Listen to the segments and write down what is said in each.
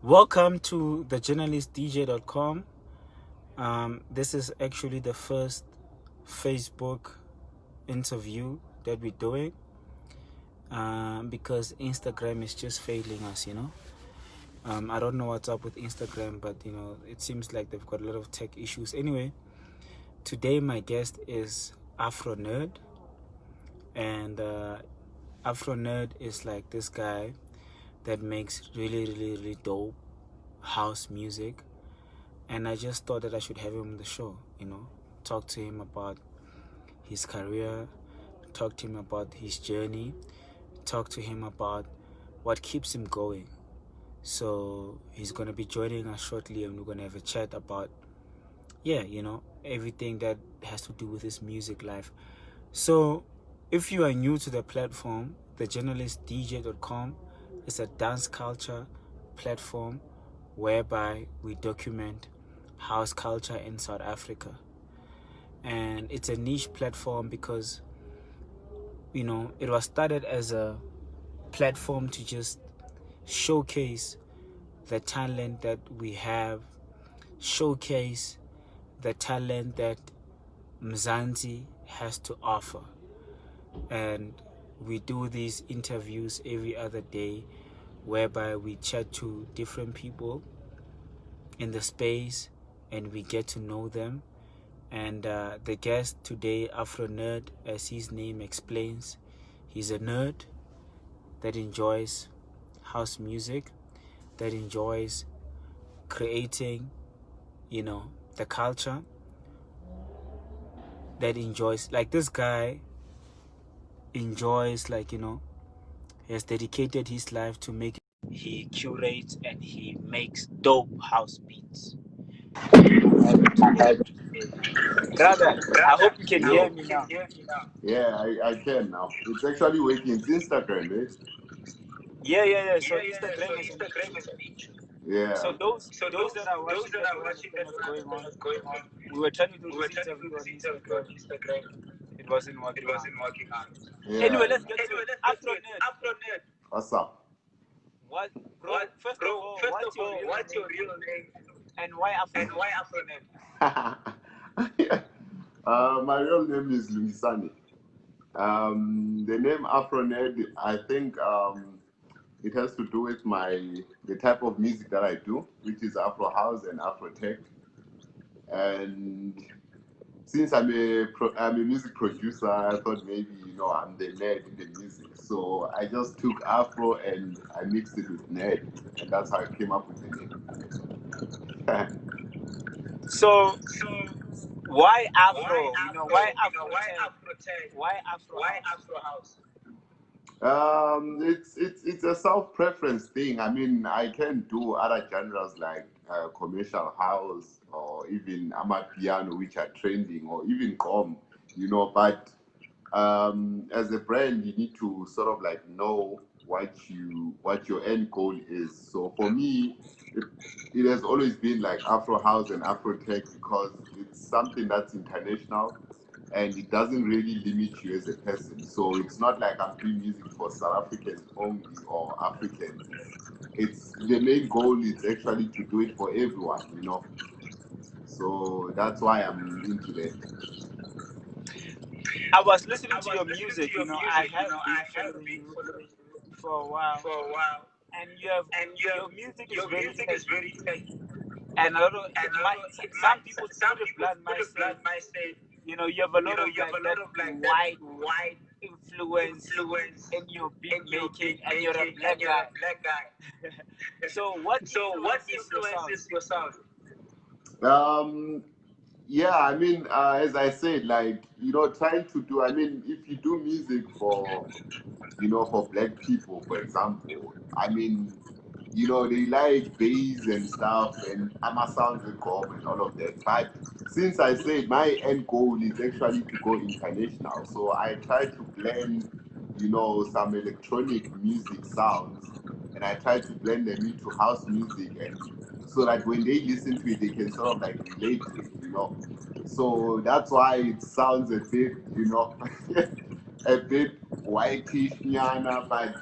Welcome to the journalistdj.com. This is actually the first Facebook interview that we're doing because Instagram is just failing us. I don't know what's up with Instagram, but it seems like they've got a lot of tech issues. Anyway, today my guest is Afronerd, and Afronerd is like this guy that makes really dope house music, and I just thought that I should have him on the show, talk to him about his career, talk to him about his journey, talk to him about what keeps him going. So he's gonna be joining us shortly, and we're gonna have a chat about everything that has to do with his music life. So if you are new to the platform, thejournalistdj.com is a dance culture platform whereby we document house culture in South Africa. And it's a niche platform because, it was started as a platform to just showcase the talent that we have, showcase the talent that Mzansi has to offer. And we do these interviews every other day whereby we chat to different people in the space and we get to know them. And the guest today, Afronerd, as his name explains, he's a nerd that enjoys house music, that enjoys creating, the culture, that enjoys, like this guy enjoys, he has dedicated his life to make. He curates and he makes dope house beats. Brother, I hope you can hear me now. Yeah, I can now. It's actually working. It's Instagram, eh? Yeah. So Instagram is an issue. Yeah. So those that are watching that don't understand what's going on. We were trying to do this interview on Instagram. It wasn't working out. Yeah. Anyway, let's get to it. Afronerd. What's up? What, bro? First of all, what's your real name? And why Afronerd? My real name is Lungisani. The name Afronerd, I think it has to do with the type of music that I do, which is Afro house and Afro tech. And since I'm a music producer, I thought maybe I'm the nerd in the music. So I just took Afro and I mixed it with nerd, and that's how I came up with the name. So why Afro? Why Afro tech? Why Afro house? It's a self-preference thing. I mean, I can do other genres like commercial house or even amapiano, which are trending, or even but as a brand, you need to sort of like know what your end goal is. So for me, it has always been like Afro house and Afro tech because it's something that's international and it doesn't really limit you as a person. So it's not like I'm doing music for South Africans only or Africans. It's the main goal is actually to do it for everyone. So that's why I'm into that. I was listening to your music. I have been following you for a while, and your music is very techy. And a lot of some people put it blunt might say, you have a lot of that white influence in your beat making, and you're a black guy. So what influences your sound? Yeah, I mean, as I said, like, trying to do, I mean, if you do music for black people, for example, I mean, they like bass and stuff, and Ama sounds and com and all of that. But since I said my end goal is actually to go international, so I try to blend, some electronic music sounds, and I try to blend them into house music, and so that when they listen to it, they can sort of like relate to it. So that's why it sounds a bit, a bit whitish, nyana, but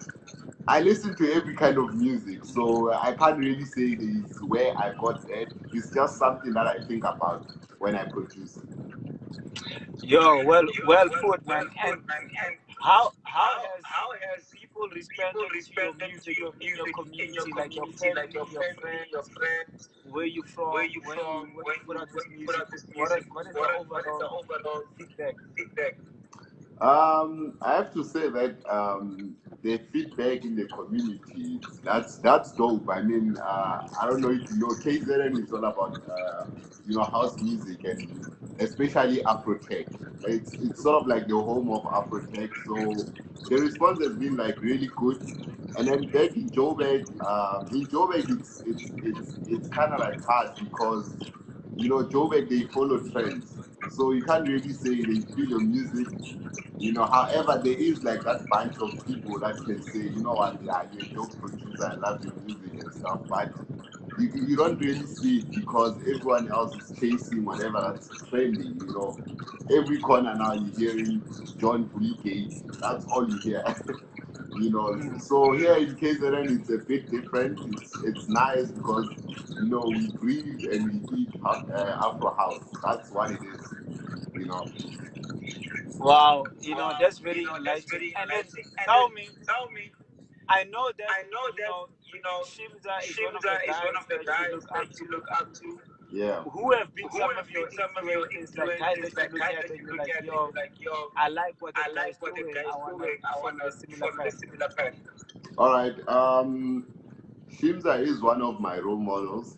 I listen to every kind of music, so I can't really say this where I got that. It's just something that I think about when I produce. Yo, well put, man. And how has people responded to your music in your community, like your family, your friends? Where you from? When you put out this music, what is the overall feedback? I have to say that the feedback in the community, that's dope. I mean, I don't know if you know, KZN is all about house music and especially Afro tech. It's sort of like the home of Afro tech. So the response has been like really good. And then back in Joburg, it's kind of like hard because Joburg they follow trends, so you can't really say they feel your music. However, there is like that bunch of people that can say, you know what, yeah, you're a dope producer, I love your music and stuff, but you don't really see it because everyone else is chasing whatever that's trending. Every corner now you're hearing John Gate. That's all you hear. Mm. So here in KZN it's a bit different. It's nice because we breathe and we eat Afro house. That's what it is. You know. Wow, that's very enlightening. And then tell me, I know that Shimza is one of the guys that you look up to. Yeah. Who have been some of your influences, like guys that you look at and you're like, yo, I like what that guy is doing. I wanna follow a similar path. All right. Shimza is one of my role models.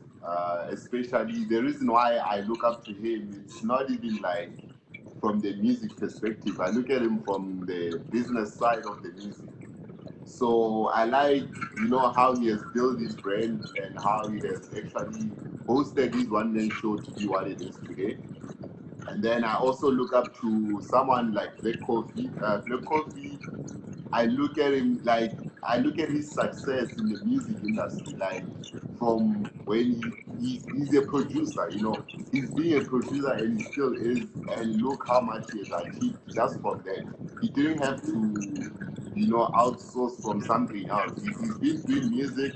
Especially the reason why I look up to him, it's not even like from the music perspective. I look at him from the business side of the music. So I like, how he has built his brand and how he has actually hosted his one man show to be what it is today. And then I also look up to someone like Black Coffee. Black Coffee, I look at his success in the music industry, like from when he's a producer, he's being a producer and he still is, and look how much he has achieved just from that. He didn't have to, outsource from something else. He's been doing music,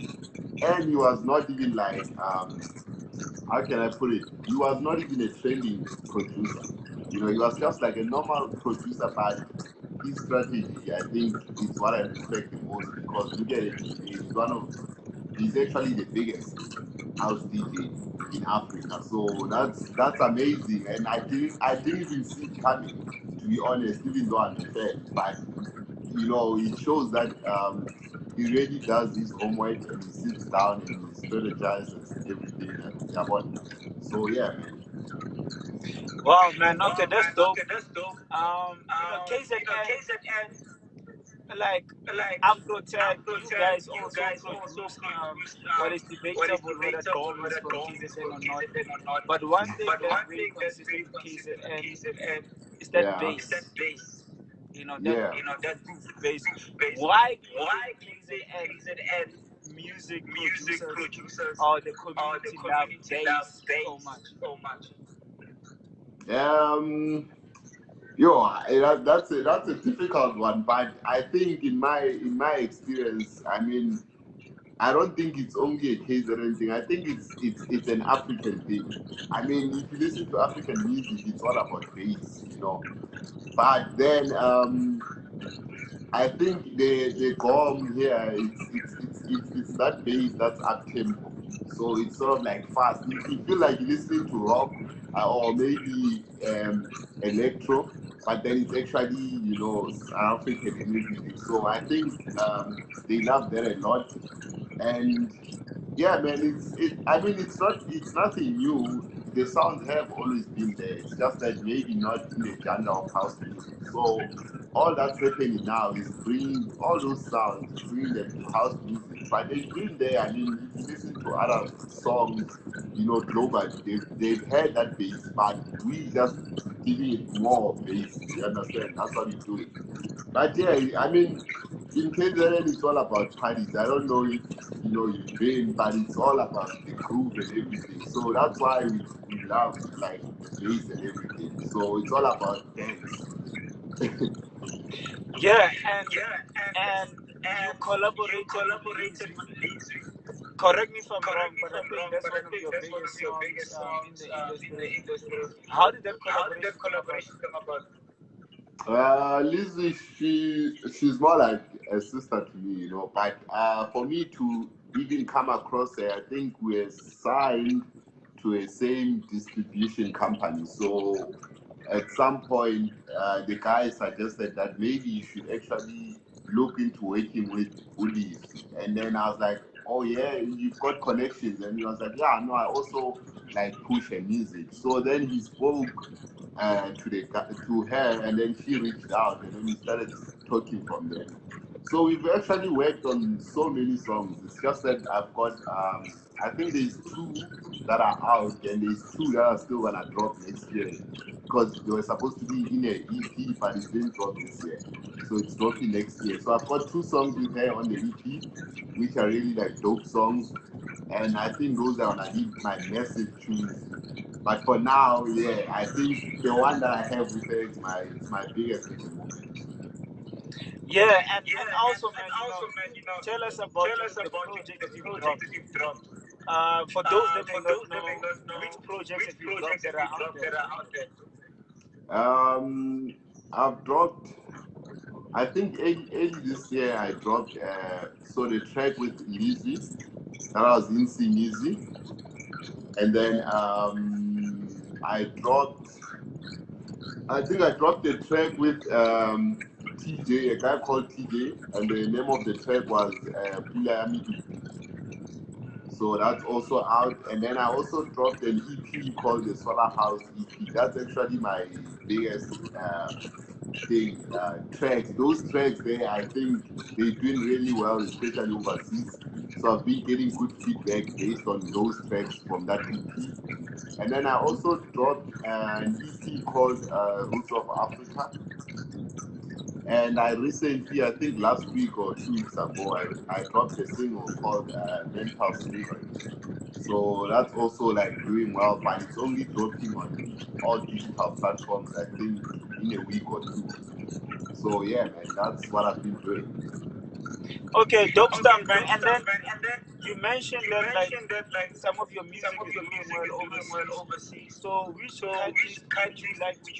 and he was not even like how can I put it? He was not even a trending producer. He was just like a normal producer, but his strategy, I think, is what I respect the most because look at him today. He's actually the biggest house DJ in Africa. So that's amazing. And I didn't even see it coming, to be honest, even though I'm a fan. But it shows that he really does his homework and he sits down and he strategizes and everything. Yeah, but so yeah, man. Wow, man. Okay, that's dope. KZN, like Afro Tech, you guys also produce what is debatable whether Dom is from KZN or not. But one thing that's very consistent with KZN is that Yeah, bass. That yeah. improved bass. Why do you think KZN music producers or the community love bass so much? Um, Yo, that's a difficult one, but I think in my experience, I mean, I don't think it's only a KZN thing. I think it's an African thing. I mean, if you listen to African music, it's all about bass. But then I think the gom here it's that bass that's up tempo. So it's sort of like fast. You feel like you're listening to rock or maybe electro, but then it's actually South African and everything. So I think they love that a lot. And yeah, man, I mean, it's nothing new. The sounds have always been there. It's just that maybe not in the genre of house music. So all that's happening now is bringing all those sounds, bringing them to house music. But they've been there. I mean, if you listen to other songs, globally, they've had that bass, but we just giving it more bass. You understand? That's what we're doing. But yeah, I mean, in KZN, it's all about parties. I don't know if you've been, but it's all about the groove and everything. So that's why we love like the bass and everything. So it's all about dance. Yeah, and you collaborated with Lizzy. Correct me if I'm wrong, but I think that's one of your biggest songs in the industry. How did that collaboration come about? Lizzie, she's more like a sister to me, you know. But for me to even come across her, I think we're signed to a same distribution company. So at some point, the guy suggested that maybe you should actually look into working with Ulis. And then I was like, oh yeah, you've got connections. And he was like, yeah, no, I also like push her music. So then he spoke to her, and then she reached out, and then we started talking from there. So we've actually worked on so many songs. It's just that I've got, I think there's 2 that are out, and there's 2 that are still gonna drop next year, because they were supposed to be in an EP, but it didn't drop this year. So it's dropping next year. So I've got 2 songs with her on the EP, which are really like dope songs, and I think those are gonna be my massive tunes. But for now, yeah, I think the one that I have with her is my biggest at the moment. Yeah, and also, man, tell us about the project that you've dropped. For those that may not know, which projects have you dropped that are out there? I've dropped. I think early this year I dropped. So the track with Lizzy, that was in Lizzy, and then I dropped. I think I dropped a track with TJ, a guy called TJ, and the name of the track was Pula Yami. So that's also out. And then I also dropped an EP called the Solar House EP. That's actually my biggest tracks. Those tracks there, I think they're doing really well, especially overseas. So I've been getting good feedback based on those tracks from that EP. And then I also dropped an EP called Roots of Africa. And I recently, I think last week or 2 weeks ago, I dropped a single called Mental Slavery. So that's also like doing well, but it's only dropping on all digital platforms, I think, in a week or 2. So yeah, man, that's what I've been doing. Okay, dope stuff, man. And then you mentioned that like some of your music is doing well overseas. So which countries would you like to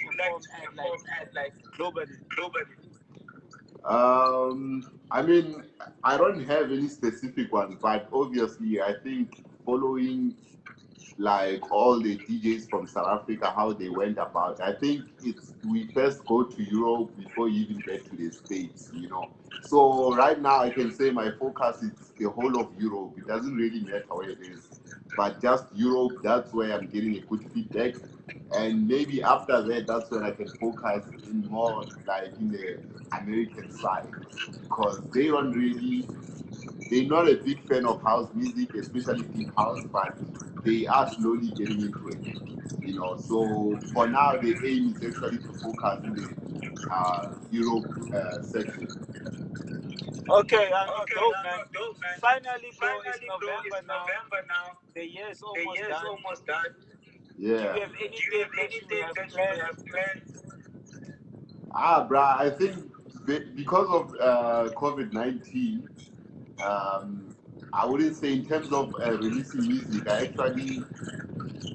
perform at, like globally? I mean, I don't have any specific one, but obviously, I think following like all the DJs from South Africa, how they went about. I think it's we first go to Europe before you even get to the States, you know. So right now I can say my focus is the whole of Europe. It doesn't really matter where it is, but just Europe, that's where I'm getting a good feedback. And maybe after that, that's when I can focus in more like in the American side, because they don't really they're not a big fan of house music, especially deep house, but they are slowly getting into it. You know, so for now the aim is actually to focus in the Europe section. Okay, dope, man. Finally, bro, it's November now. The year is almost done. Do Yeah. you have anything that you have planned? Bruh, I think because of COVID-19, I wouldn't say in terms of releasing music, I actually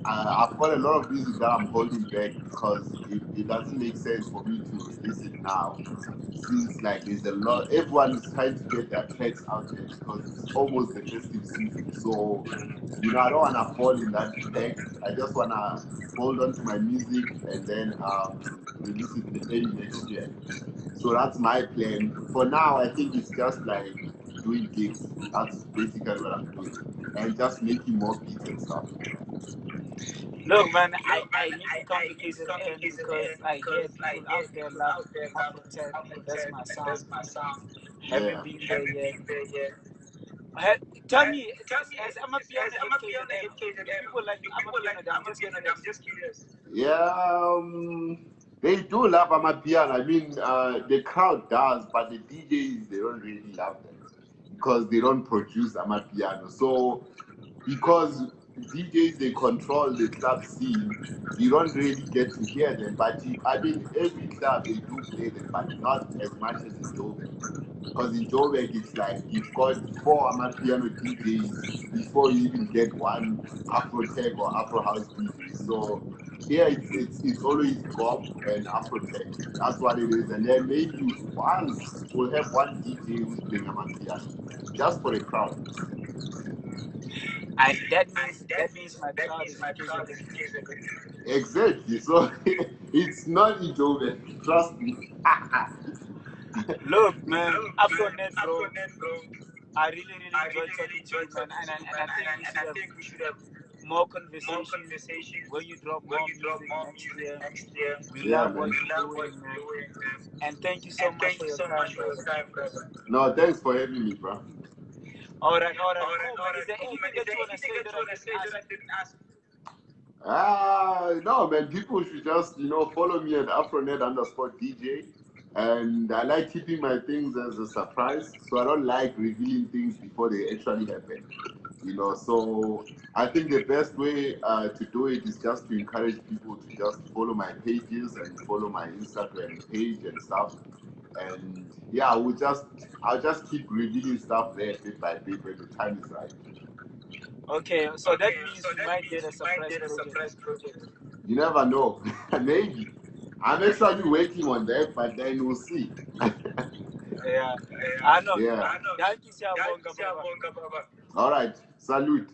I've got a lot of music that I'm holding back because it doesn't make sense for me to release it now. Since like there's a lot, everyone is trying to get their tracks out there because it's almost the festive season. So, you know, I don't wanna fall in that pack. I just wanna hold on to my music and then release it early next year. So that's my plan. For now, I think it's just like doing gigs. That's basically what I'm doing, and just making more beats and stuff. Look, man, I need to come to KZN because I hear people out there love Afro tech, and that's my sound. Yeah. Haven't been there yet. Ha- Tell me, as I'm a piano at KZN, do people like I'm a piano? I'm just curious. Yeah, they do love Amapiano. I mean, the crowd does, but the DJs, they don't really love them because they don't produce Amapiano. So, because DJs, they control the club scene. You don't really get to hear them, but I mean, every club they do play them, but not as much as in Joburg. Because in Joburg, it's like you've got four Amapiano DJs before you even get one Afro Tech or Afro House DJ. So here it's always Gom and Afro Tech. That's what it is. And then maybe once we'll have one DJ who's playing Amapiano, just for the crowd. And that means my crowd is in KZN. Exactly. So it's not in Joburg. Trust me. Look, man, Afronet, bro. I really enjoyed talking to you, man, and I think we should have more conversations when you drop more music next year. We Yeah, love man. what you're doing, man, and thank you so much for your time, brother. No, thanks for having me, bro. All right, cool, man. Is there anything that you wanna say that I didn't ask? No, man. People should just, follow me at Afronet_DJ. And I like keeping my things as a surprise. So I don't like revealing things before they actually happen. So I think the best way to do it is just to encourage people to just follow my pages and follow my Instagram page and stuff. And yeah, I'll just keep revealing stuff there bit by bit when the time is right. Okay, so that means we might get a surprise project. You never know. Maybe. I'm actually working on that, but then we'll see. Yeah, I know. Yeah. Thank you, Siyabonga, Baba. All right. Salute.